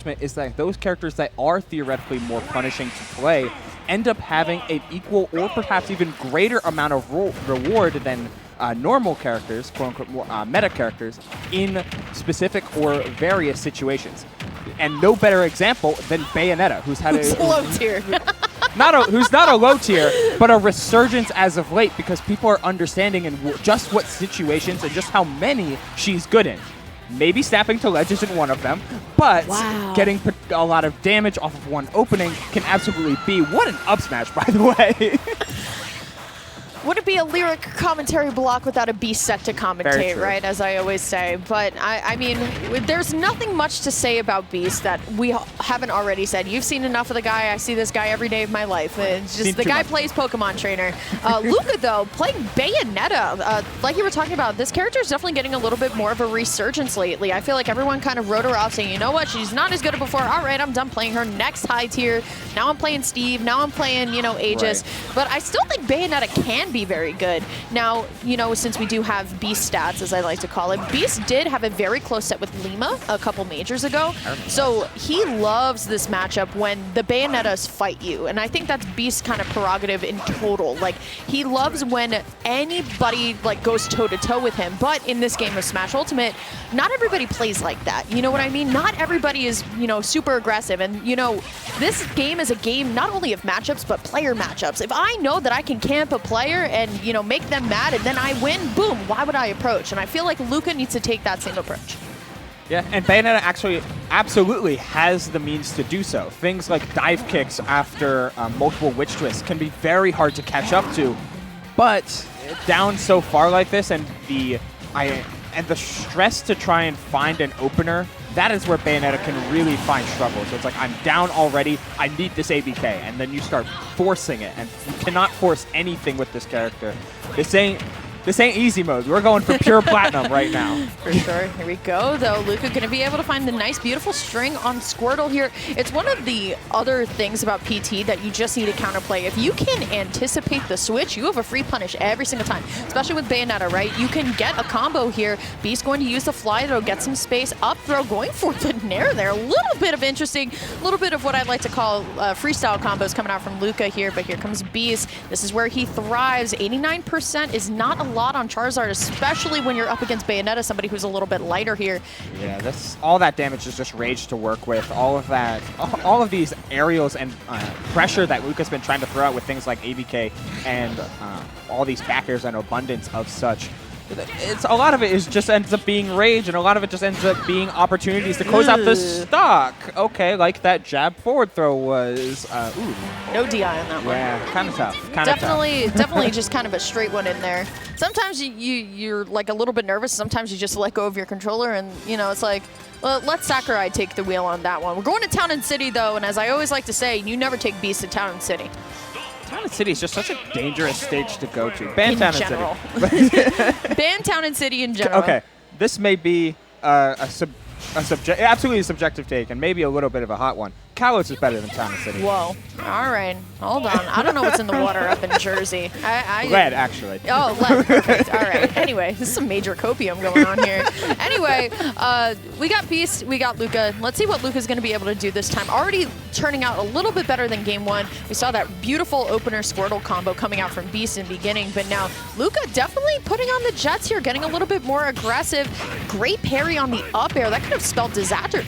Ultimate is that those characters that are theoretically more punishing to play end up having an equal or perhaps even greater amount of reward than normal characters, quote-unquote meta characters, in specific or various situations. And no better example than Bayonetta, who's had a low tier. who's not a low tier, but a resurgence as of late because people are understanding in just what situations and just how many she's good in. Maybe snapping to ledge isn't one of them, but getting a lot of damage off of one opening can absolutely be. What an up smash, by the way. Wouldn't be a lyric commentary block without a beast set to commentate, right? As I always say. But I mean, there's nothing much to say about Beast that we haven't already said. You've seen enough of the guy. I see this guy every day of my life. It's just the guy plays Pokemon Trainer. Luka, though, playing Bayonetta. Like you were talking about, this character is definitely getting a little bit more of a resurgence lately. I feel like everyone kind of wrote her off saying, you know what, she's not as good as before. All right, I'm done playing her. Next high tier. Now I'm playing Steve. Now I'm playing, you know, Aegis. Right. But I still think Bayonetta can be very good. Now, you know, since we do have Beast stats, as I like to call it, Beast did have a very close set with Lima a couple majors ago. So he loves this matchup when the Bayonettas fight you. And I think that's Beast's kind of prerogative in total. Like, he loves when anybody, like, goes toe-to-toe with him. But in this game of Smash Ultimate, not everybody plays like that. You know what I mean? Not everybody is, you know, super aggressive. And, you know, this game is a game not only of matchups, but player matchups. If I know that I can camp a player and, you know, make them mad and then I win, boom, why would I approach? And I feel like Luka needs to take that same approach. Yeah, and Bayonetta actually absolutely has the means to do so. Things like dive kicks after multiple witch twists can be very hard to catch up to, but down so far like this and the stress to try and find an opener, that is where Bayonetta can really find struggle. So it's like, I'm down already, I need this ABK, and then you start forcing it, and you cannot force anything with this character. This ain't easy mode. We're going for pure platinum right now. For sure. Here we go, though. Luka going to be able to find the nice, beautiful string on Squirtle here. It's one of the other things about PT that you just need to counterplay. If you can anticipate the switch, you have a free punish every single time, especially with Bayonetta, right? You can get a combo here. Beast going to use the fly throw, get some space, up throw, going for the nair there. A little bit of interesting, a little bit of what I'd like to call freestyle combos coming out from Luka here, but here comes Beast. This is where he thrives. 89% is not a lot on Charizard, especially when you're up against Bayonetta, somebody who's a little bit lighter here. Yeah, all that damage is just rage to work with. All of that, all of these aerials and pressure that Luka's been trying to throw out with things like ABK and all these back airs and abundance of such. A lot of it just ends up being rage, and a lot of it just ends up being opportunities to close out the stock. Okay, like that jab forward throw was. Ooh. No DI on that one. Yeah, kind of tough. Definitely just kind of a straight one in there. Sometimes you're like a little bit nervous. Sometimes you just let go of your controller, and you know it's like, well, let Sakurai take the wheel on that one. We're going to Town and City though, and as I always like to say, you never take Beast to Town and City. Town and City is just such a dangerous stage to go to. Ban Town and City. Ban Town and City in general. Okay, this may be absolutely a subjective take and maybe a little bit of a hot one. Kalos is better than Town and City. Whoa. All right. Hold on. I don't know what's in the water up in Jersey. Lead, actually. Oh, lead. Perfect. All right. Anyway, this is some major copium going on here. Anyway, we got Beast. We got Luka. Let's see what Luka's going to be able to do this time. Already turning out a little bit better than Game 1. We saw that beautiful opener Squirtle combo coming out from Beast in the beginning, but now Luka definitely putting on the jets here, getting a little bit more aggressive. Great parry on the up air. That could have spelled disaster,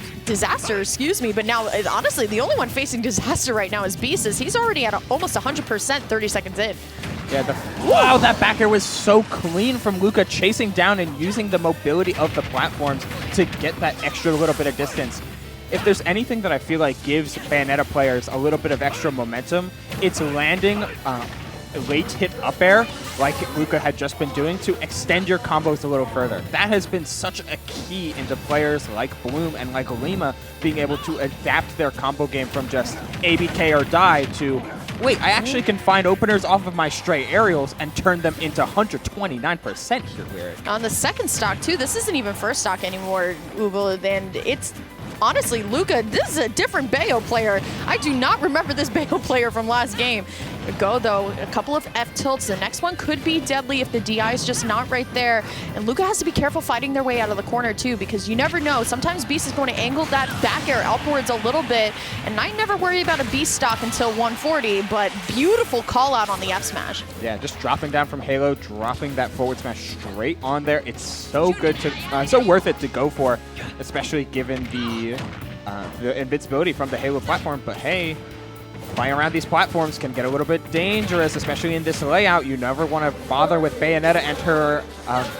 excuse me, but now, honestly, the only one facing disaster right now is Beast, as he's already at almost 100% 30 seconds in. Yeah, wow, that back air was so clean from Luka, chasing down and using the mobility of the platforms to get that extra little bit of distance. If there's anything that I feel like gives Bayonetta players a little bit of extra momentum, it's landing late hit up air like Luka had just been doing to extend your combos a little further. That has been such a key into players like Bloom and like Lima being able to adapt their combo game from just ABK or die to, wait, I actually can find openers off of my stray aerials and turn them into 129% here, Weird. On the second stock too, this isn't even first stock anymore, Ugo, and it's honestly, Luka, this is a different Bayo player. I do not remember this Bayo player from last game. Go, though. A couple of F tilts. The next one could be deadly if the DI is just not right there. And Luka has to be careful fighting their way out of the corner, too, because you never know. Sometimes Beast is going to angle that back air upwards a little bit. And I never worry about a Beast stock until 140, but beautiful call out on the F smash. Yeah, just dropping down from Halo, dropping that forward smash straight on there. It's so good to, so worth it to go for, especially given the invincibility from the Halo platform. But hey, flying around these platforms can get a little bit dangerous, especially in this layout. You never want to bother with Bayonetta and her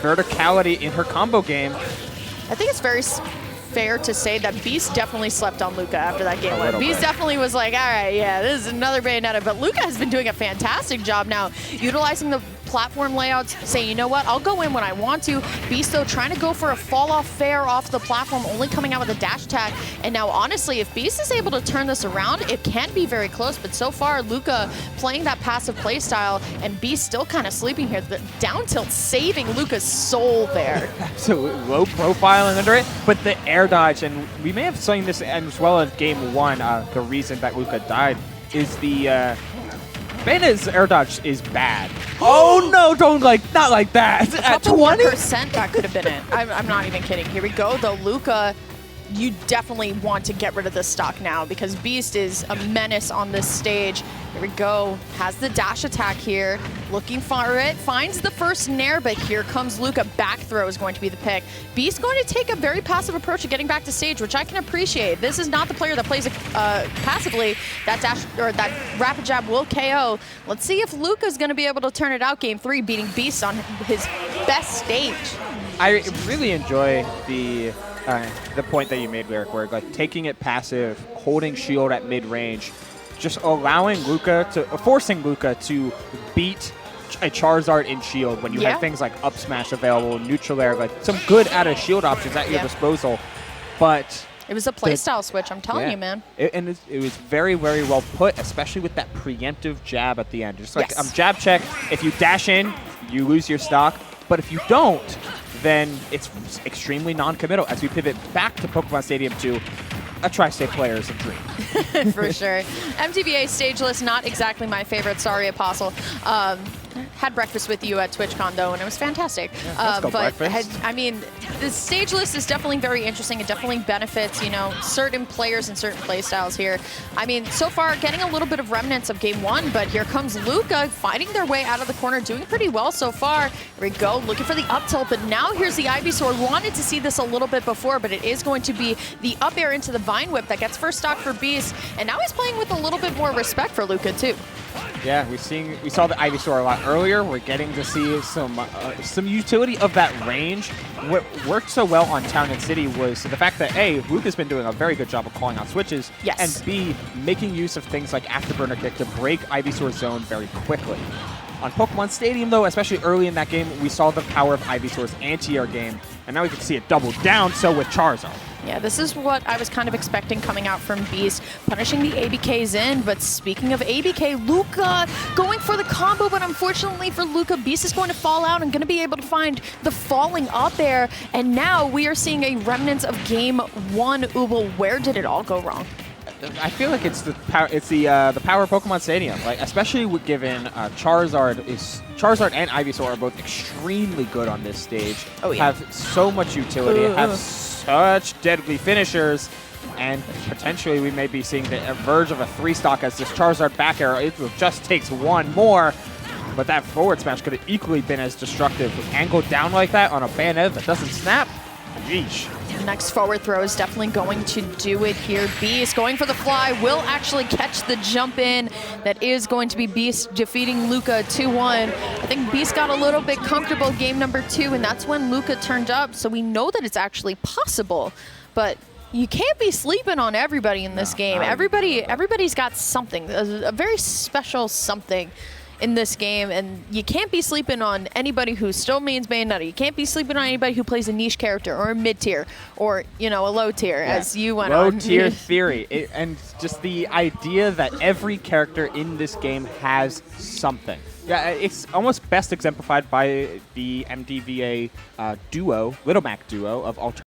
verticality in her combo game. I think it's very fair to say that Beast definitely slept on Luka after that game win. Beast definitely was like, all right, yeah, this is another Bayonetta, but Luka has been doing a fantastic job now, utilizing the platform layouts, saying, you know what, I'll go in when I want to. Beast, though, trying to go for a fall-off fair off the platform, only coming out with a dash attack. And now, honestly, if Beast is able to turn this around, it can be very close. But so far, Luka playing that passive playstyle, and Beast still kind of sleeping here. The down tilt saving Luka's soul there. Absolutely low profile under it, but the air dodge, and we may have seen this as well as game one, the reason that Luka died is the Bayonetta's air dodge is bad. Oh no, don't not like that. At 20%, that could have been it. I'm not even kidding. Here we go, though. Luka, you definitely want to get rid of this stock now because Beast is a menace on this stage. Here we go. Has the dash attack here. Looking for it. Finds the first nair, but here comes Luka. Back throw is going to be the pick. Beast going to take a very passive approach to getting back to stage, which I can appreciate. This is not the player that plays passively. That dash or that rapid jab will KO. Let's see if Luka's going to be able to turn it out game 3, beating Beast on his best stage. I really enjoy the point that you made, Lyric, where taking it passive, holding shield at mid-range, just allowing Luka to, forcing Luka to beat a Charizard in shield when you have things like up smash available, neutral air, some good out of shield options at your disposal. But it was a playstyle switch, I'm telling you, man. It was very, very well put, especially with that preemptive jab at the end. Just like jab check, if you dash in, you lose your stock, but if you don't, then it's extremely non-committal as we pivot back to Pokemon Stadium 2. A Tri-State player is a dream. For sure. MTVA stage list, not exactly my favorite. Sorry, Apostle. Had breakfast with you at TwitchCon, though, and it was fantastic. Yeah, but I mean, the stage list is definitely very interesting. It definitely benefits, you know, certain players and certain play styles here. I mean, so far, getting a little bit of remnants of game 1, but here comes Luka fighting their way out of the corner, doing pretty well so far. Here we go, looking for the up tilt, but now here's the Ivysaur. Wanted to see this a little bit before, but it is going to be the up air into the Vine Whip that gets first stock for Beast, and now he's playing with a little bit more respect for Luka, too. Yeah, we saw the Ivysaur a lot earlier. We're getting to see some utility of that range. What worked so well on Town and City was the fact that A, Luka's been doing a very good job of calling out switches, and B, making use of things like Afterburner Kick to break Ivysaur's zone very quickly. On Pokemon Stadium, though, especially early in that game, we saw the power of Ivysaur's anti-air game, and now we can see it double down, so with Charizard. Yeah, this is what I was kind of expecting coming out from Beast, punishing the ABKs in, but speaking of ABK, Luka going for the combo, but unfortunately for Luka, Beast is going to fall out and going to be able to find the falling up there, and now we are seeing a remnants of game 1. Ubel, where did it all go wrong? I feel like it's the power. It's the power of Pokemon Stadium. Like, especially given Charizard and Ivysaur are both extremely good on this stage. Oh yeah. Have so much utility. Have such deadly finishers, and potentially we may be seeing the verge of a 3-stock as this Charizard back air. It just takes one more, but that forward smash could have equally been as destructive. Angled down like that on a Bayonetta that doesn't snap. Yeesh. Next forward throw is definitely going to do it here. Beast going for the fly, will actually catch the jump in. That is going to be Beast defeating Luka 2-1. I think Beast got a little bit comfortable game number 2, and that's when Luka turned up, so we know that it's actually possible. But you can't be sleeping on everybody in this game. Everybody's got something, a very special something in this game, and you can't be sleeping on anybody who still mains Bayonetta. You can't be sleeping on anybody who plays a niche character or a mid-tier or, you know, a low-tier, as you went on. Low-tier theory, and just the idea that every character in this game has something. Yeah, it's almost best exemplified by the MDVA duo, Little Mac duo of Alternative